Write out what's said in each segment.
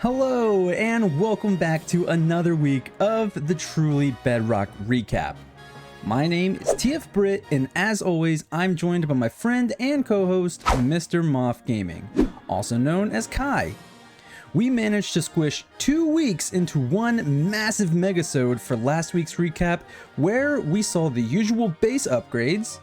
Hello and welcome back to another week of the Truly Bedrock Recap. My name is TF Britt, and as always, I'm joined by my friend and co-host, Mr. Moth Gaming, also known as Kai. We managed to squish 2 weeks into one massive megasode for last week's recap, where we saw the usual base upgrades,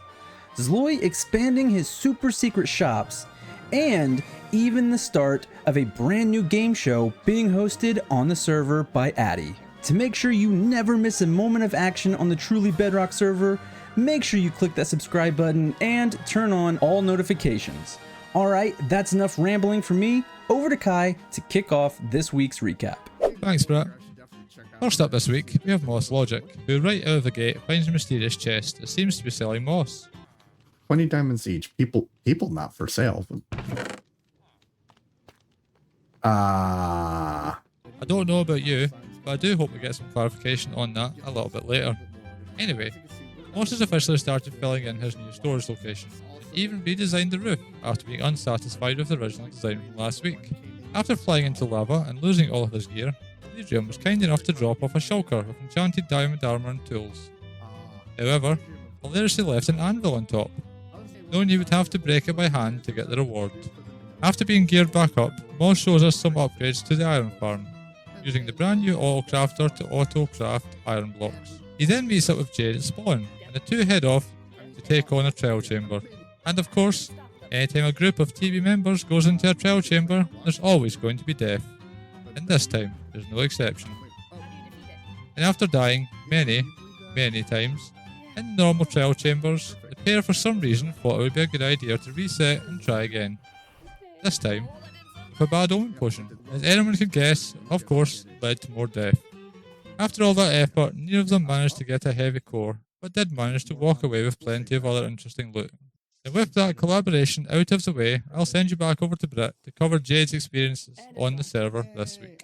Zloy expanding his super secret shops, and even the start of a brand new game show being hosted on the server by Addy. To make sure you never miss a moment of action on the Truly Bedrock server, make sure you click that subscribe button and turn on all notifications. Alright, that's enough rambling for me. Over to Kai to kick off this week's recap. Thanks, Brett. First up this week, we have Moss Logic, who right out of the gate finds a mysterious chest that seems to be selling moss. 20 diamonds each. People not for sale. I don't know about you, but I do hope we get some clarification on that a little bit later. Anyway, Moss has officially started filling in his new storage location, and even redesigned the roof after being unsatisfied with the original design from last week. After flying into lava and losing all of his gear, Bedrock was kind enough to drop off a shulker with enchanted diamond armor and tools. However, hilariously left an anvil on top, knowing he would have to break it by hand to get the reward. After being geared back up, Moss shows us some upgrades to the iron farm, using the brand new auto crafter to auto craft iron blocks. He then meets up with Jade at spawn, and the two head off to take on a trial chamber. And of course, anytime a group of TV members goes into a trial chamber, there's always going to be death. And this time, there's no exception. And after dying many times, in normal trial chambers, the pair for some reason thought it would be a good idea to reset and try again. This time, with a bad omen potion, as anyone could guess, of course, led to more death. After all that effort, neither of them managed to get a heavy core, but did manage to walk away with plenty of other interesting loot. And with that collaboration out of the way, I'll send you back over to Britt to cover Jade's experiences on the server this week.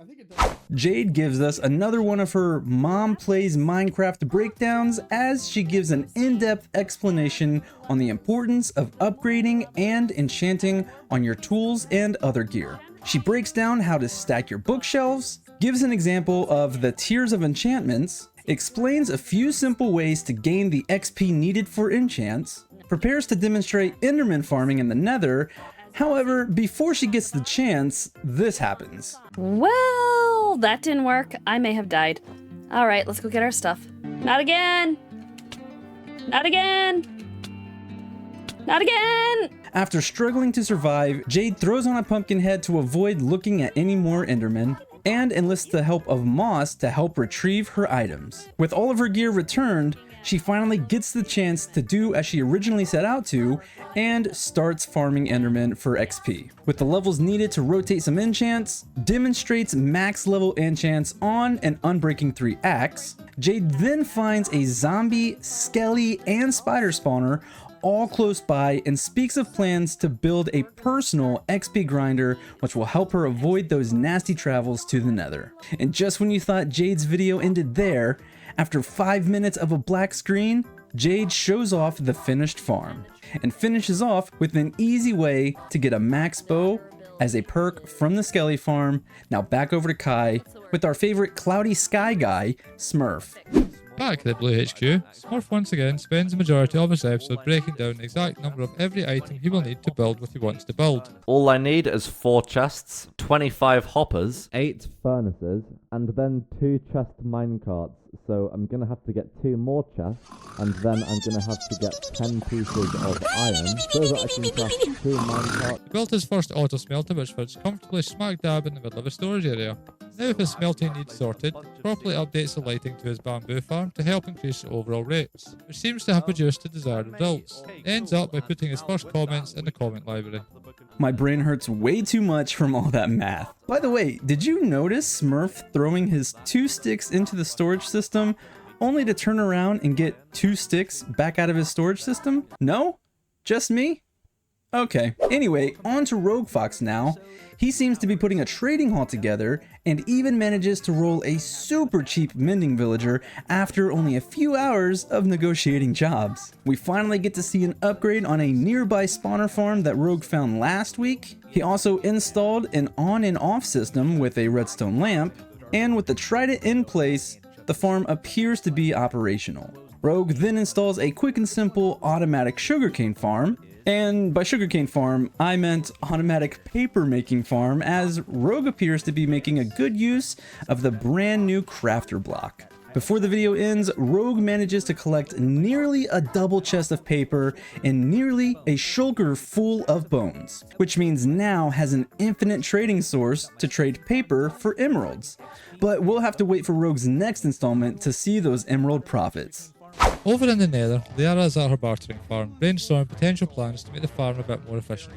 Jade gives us another one of her Mom Plays Minecraft breakdowns as she gives an in-depth explanation on the importance of upgrading and enchanting on your tools and other gear. She breaks down how to stack your bookshelves, gives an example of the tiers of enchantments, explains a few simple ways to gain the XP needed for enchants, prepares to demonstrate Enderman farming in the Nether. However, before she gets the chance, this happens. Well, that didn't work. I may have died. All right, let's go get our stuff. Not again! Not again! Not again! After struggling to survive, Jade throws on a pumpkin head to avoid looking at any more Endermen, and enlists the help of Moss to help retrieve her items. With all of her gear returned, she finally gets the chance to do as she originally set out to, and starts farming Enderman for XP. With the levels needed to rotate some enchants, demonstrates max level enchants on an Unbreaking 3 axe. Jade then finds a zombie, skelly, and spider spawner all close by, and speaks of plans to build a personal XP grinder which will help her avoid those nasty travels to the Nether. And just when you thought Jade's video ended there, after 5 minutes of a black screen, Jade shows off the finished farm, and finishes off with an easy way to get a max bow as a perk from the Skelly farm. Now back over to Kai with our favorite cloudy sky guy, Smurf. Back at the Blue HQ, Smurf once again spends the majority of his episode breaking down the exact number of every item he will need to build what he wants to build. All I need is 4 chests, 25 hoppers, 8 furnaces, and then 2 chest minecarts. So I'm going to have to get 2 more chests, and then I'm going to have to get 10 pieces of iron, so that I can craft 2 minecarts. He built his first auto smelter, which fits comfortably smack dab in the middle of a storage area. Now with his smelting needs sorted, he properly updates the lighting to his bamboo farm to help increase the overall rates, which seems to have produced the desired results. He ends up by putting his first comments in the comment library. My brain hurts way too much from all that math. By the way, did you notice Smurf throwing his 2 sticks into the storage system only to turn around and get 2 sticks back out of his storage system? No? Just me? Okay, anyway, on to Rogue Fox now. He seems to be putting a trading hall together and even manages to roll a super cheap mending villager after only a few hours of negotiating jobs. We finally get to see an upgrade on a nearby spawner farm that Rogue found last week. He also installed an on and off system with a redstone lamp, and with the trident in place, the farm appears to be operational. Rogue then installs a quick and simple automatic sugarcane farm. And by sugarcane farm, I meant automatic paper making farm, as Rogue appears to be making a good use of the brand new crafter block. Before the video ends, Rogue manages to collect nearly a double chest of paper and nearly a shulker full of bones, which means now has an infinite trading source to trade paper for emeralds. But we'll have to wait for Rogue's next installment to see those emerald profits. Over in the Nether, Liara is at her bartering farm, brainstorming potential plans to make the farm a bit more efficient.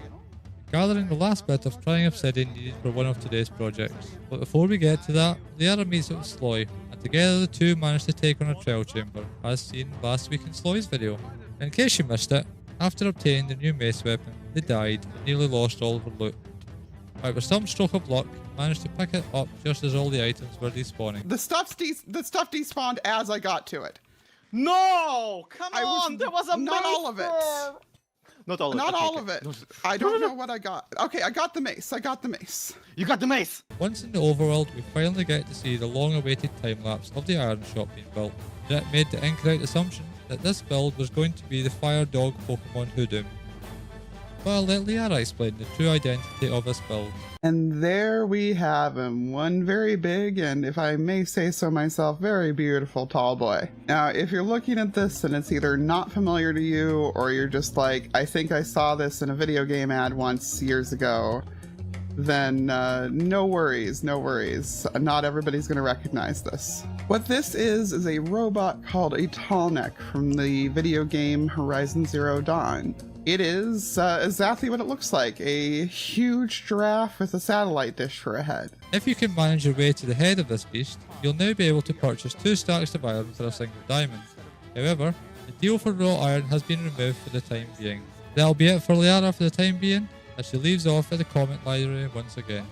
Gathering the last bit of trying obsidian needed for one of today's projects. But before we get to that, Liara meets up with Sloy, and together the two manage to take on a trial chamber, as seen last week in Sloy's video. In case you missed it, after obtaining the new mace weapon, they died and nearly lost all of their loot. But with some stroke of luck, managed to pick it up just as all the items were despawning. The stuff despawned as I got to it. No! Come on! There was a not mace all of it. there. Not all of it. Not Okay, all okay. of it. I don't know what I got. Okay, I got the mace. You got the mace. Once in the overworld, we finally get to see the long-awaited time-lapse of the iron shop being built. Jet made the incorrect assumption that this build was going to be the fire dog Pokemon Hoodoo. But I'll let Liara explain the true identity of this build. And there we have him, one very big and, if I may say so myself, very beautiful tall boy. Now, if you're looking at this and it's either not familiar to you or you're just like, I think I saw this in a video game ad once years ago, then no worries, no worries. Not everybody's going to recognize this. What this is a robot called a Tallneck from the video game Horizon Zero Dawn. It is exactly what it looks like, a huge giraffe with a satellite dish for a head. If you can manage your way to the head of this beast, you'll now be able to purchase 2 stacks of iron for a single diamond. However, the deal for raw iron has been removed for the time being. That'll be it for Liara for the time being, as she leaves off at the comment library once again.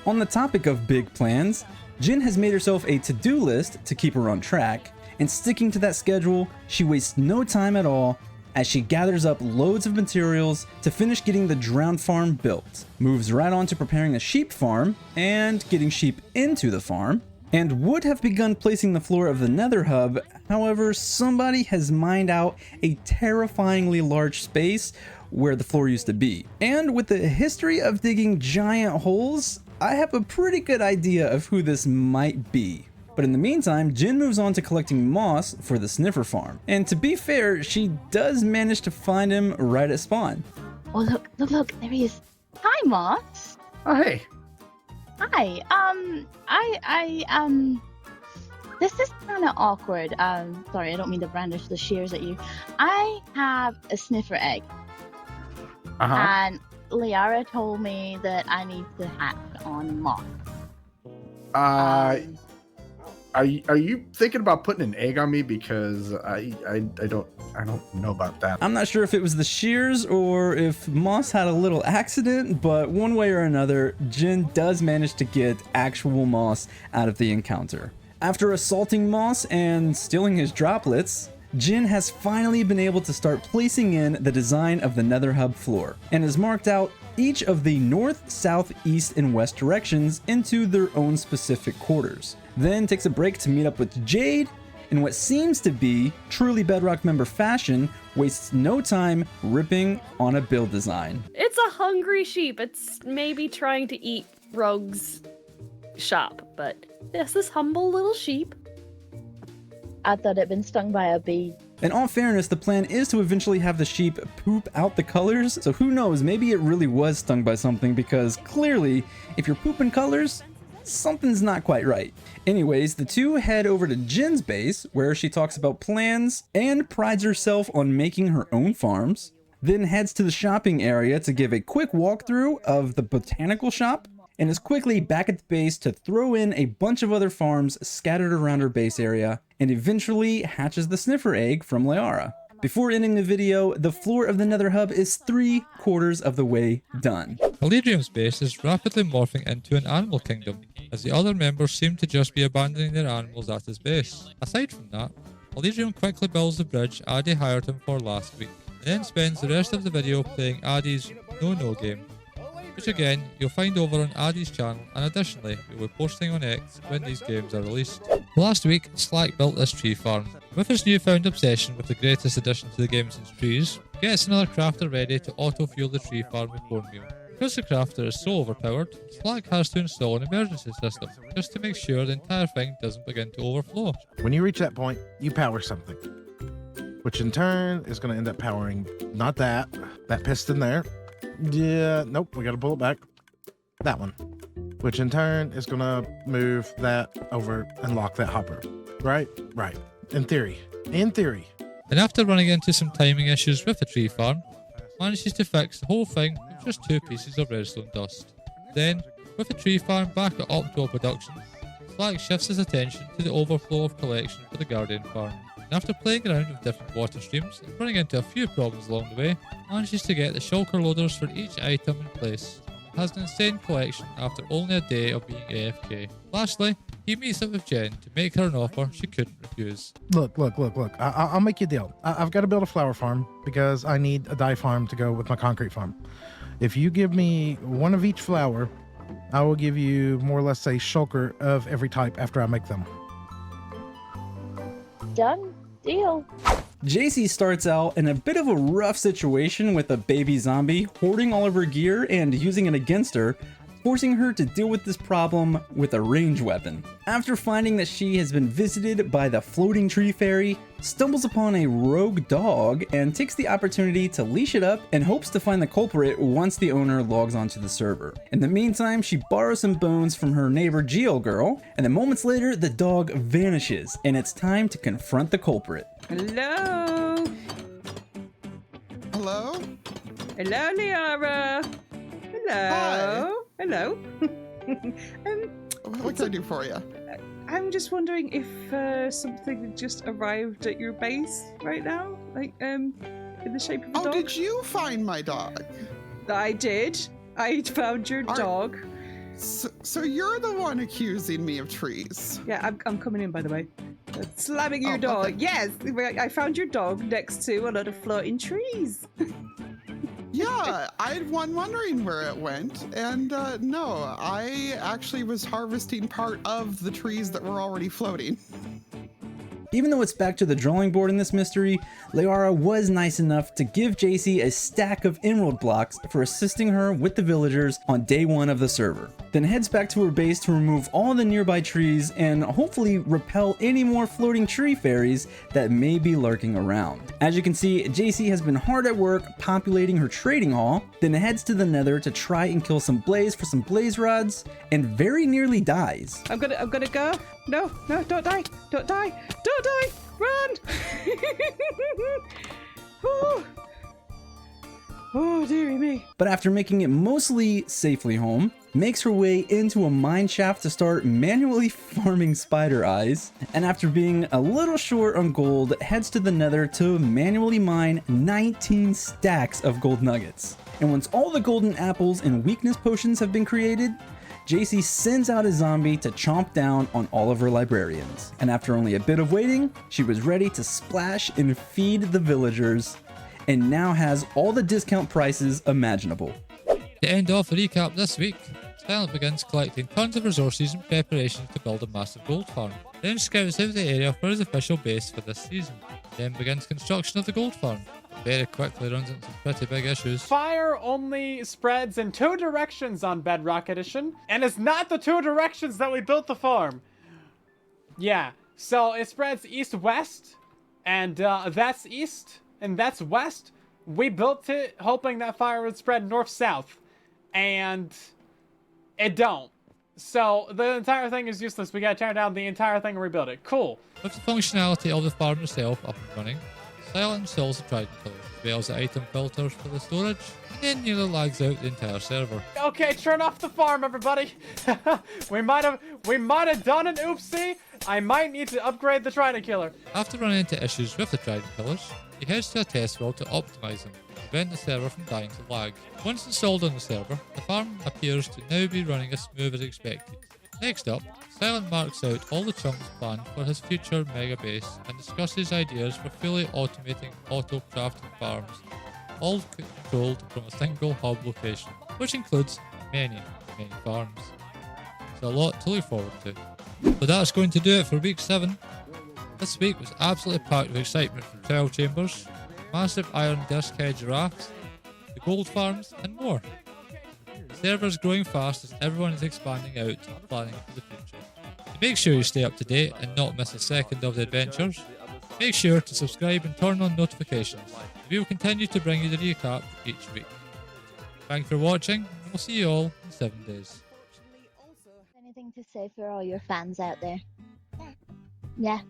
On the topic of big plans, Jin has made herself a to-do list to keep her on track, and sticking to that schedule, she wastes no time at all as she gathers up loads of materials to finish getting the drowned farm built, moves right on to preparing a sheep farm and getting sheep into the farm, and would have begun placing the floor of the nether hub. However, somebody has mined out a terrifyingly large space where the floor used to be. And with the history of digging giant holes, I have a pretty good idea of who this might be. But in the meantime, Jin moves on to collecting moss for the sniffer farm. And to be fair, she does manage to find him right at spawn. Oh, look, there he is. Hi, Moss. Oh, hey. Hi. This is kind of awkward. Sorry, I don't mean to brandish the shears at you. I have a sniffer egg. Uh-huh. And Liara told me that I need to hatch on Moss. Are you thinking about putting an egg on me? Because I don't know about that. I'm not sure if it was the shears or if Moss had a little accident, but one way or another, Jin does manage to get actual Moss out of the encounter. After assaulting Moss and stealing his droplets, Jin has finally been able to start placing in the design of the nether hub floor, and has marked out each of the north, south, east, and west directions into their own specific quarters. Then takes a break to meet up with Jade, in what seems to be truly Bedrock member fashion, wastes no time ripping on a build design. It's a hungry sheep. It's maybe trying to eat Rogue's shop, but yes, this humble little sheep. I thought it'd been stung by a bee. In all fairness, the plan is to eventually have the sheep poop out the colors, so who knows, maybe it really was stung by something, because clearly, if you're pooping colors, something's not quite right. Anyways, the two head over to Jin's base, where she talks about plans and prides herself on making her own farms, then heads to the shopping area to give a quick walkthrough of the botanical shop, and is quickly back at the base to throw in a bunch of other farms scattered around her base area, and eventually hatches the sniffer egg from Liara. Before ending the video, the floor of the Nether Hub is 3/4 of the way done. Palladium's base is rapidly morphing into an animal kingdom, as the other members seem to just be abandoning their animals at his base. Aside from that, Palladium quickly builds the bridge Addy hired him for last week, and then spends the rest of the video playing Addy's No game, which again you'll find over on Addy's channel, and additionally we'll be posting on X when these games are released. Last week, Slack built this tree farm. With his newfound obsession with the greatest addition to the game since trees, gets another crafter ready to auto-fuel the tree farm with cornmeal. Because the crafter is so overpowered, Slack has to install an emergency system, just to make sure the entire thing doesn't begin to overflow. When you reach that point, you power something, which in turn is going to end up powering not that piston there. Yeah, nope, we got to pull it back. That one, which in turn is going to move that over and lock that hopper. Right. In theory. And after running into some timing issues with the tree farm, manages to fix the whole thing with just 2 pieces of redstone dust. Then, with the tree farm back at optimal production, Slack shifts his attention to the overflow of collection for the Guardian farm. And after playing around with different water streams and running into a few problems along the way, manages to get the shulker loaders for each item in place. Has an insane collection after only a day of being AFK. Lastly, he meets up with Jen to make her an offer she couldn't refuse. Look. I'll make you a deal. I've got to build a flower farm because I need a dye farm to go with my concrete farm. If you give me one of each flower, I will give you more or less a shulker of every type after I make them. Done deal. JC starts out in a bit of a rough situation with a baby zombie hoarding all of her gear and using it against her, forcing her to deal with this problem with a ranged weapon. After finding that she has been visited by the floating tree fairy, stumbles upon a rogue dog and takes the opportunity to leash it up and hopes to find the culprit once the owner logs onto the server. In the meantime, she borrows some bones from her neighbor Geo Girl, and then moments later the dog vanishes and it's time to confront the culprit. Hello? Hello? Hello, Liara. Hello. Hi. Hello. What can I do for you? I'm just wondering if something just arrived at your base right now, like in the shape of a dog. Oh, did you find my dog? I did. I found your dog. So you're the one accusing me of trees. Yeah, I'm coming in, by the way. Slamming your dog. Okay. Yes, I found your dog next to a lot of floating trees. Yeah, I had one wondering where it went, and no, I actually was harvesting part of the trees that were already floating. Even though it's back to the drawing board in this mystery, Liara was nice enough to give JC a stack of emerald blocks for assisting her with the villagers on day 1 of the server. Then heads back to her base to remove all the nearby trees and hopefully repel any more floating tree fairies that may be lurking around. As you can see, JC has been hard at work populating her trading hall, then heads to the Nether to try and kill some blaze for some blaze rods, and very nearly dies. I'm gonna go. No, don't die. Don't die. Run! Oh, dearie me. But after making it mostly safely home, makes her way into a mine shaft to start manually farming spider eyes, and after being a little short on gold, heads to the Nether to manually mine 19 stacks of gold nuggets. And once all the golden apples and weakness potions have been created, JC sends out a zombie to chomp down on all of her librarians. And after only a bit of waiting, she was ready to splash and feed the villagers, and now has all the discount prices imaginable. To end off the recap this week, Silent begins collecting tons of resources in preparation to build a massive gold farm. Then scouts out the area for his official base for this season. Then begins construction of the gold farm. Very quickly runs into some pretty big issues. Fire only spreads in 2 directions on Bedrock Edition, and it's not the 2 directions that we built the farm. Yeah, so it spreads east-west, and that's east, and that's west. We built it hoping that fire would spread north-south, and it don't. So the entire thing is useless. We gotta tear down the entire thing and rebuild it. Cool. With the functionality of the farm itself up and running, Silent installs the Trident Pillar, as well as the item filters for the storage, and then nearly lags out the entire server. Okay, turn off the farm, everybody. we might have done an oopsie, I might need to upgrade the Trident Killer. After running into issues with the Trident Killers, he heads to a test world to optimize them, to prevent the server from dying to lag. Once installed on the server, the farm appears to now be running as smooth as expected. Next up, Silent marks out all the chunks planned for his future mega base and discusses ideas for fully automating auto-crafted farms, all controlled from a single hub location, which includes many farms. So a lot to look forward to. But that's going to do it for week 7. This week was absolutely packed with excitement from 12 chambers, massive iron disc head giraffes, the gold farms, and more. The server is growing fast as everyone is expanding out and planning for the future. To make sure you stay up to date and not miss a second of the adventures, make sure to subscribe and turn on notifications. We will continue to bring you the recap each week. Thanks for watching, and we'll see you all in 7 days. Anything to say for all your fans out there? Yeah.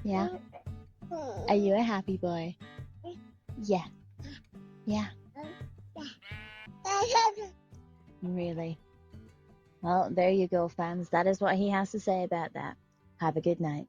Yeah. Are you a happy boy? Yeah. Yeah. Really? Well, there you go, fans. That is what he has to say about that. Have a good night.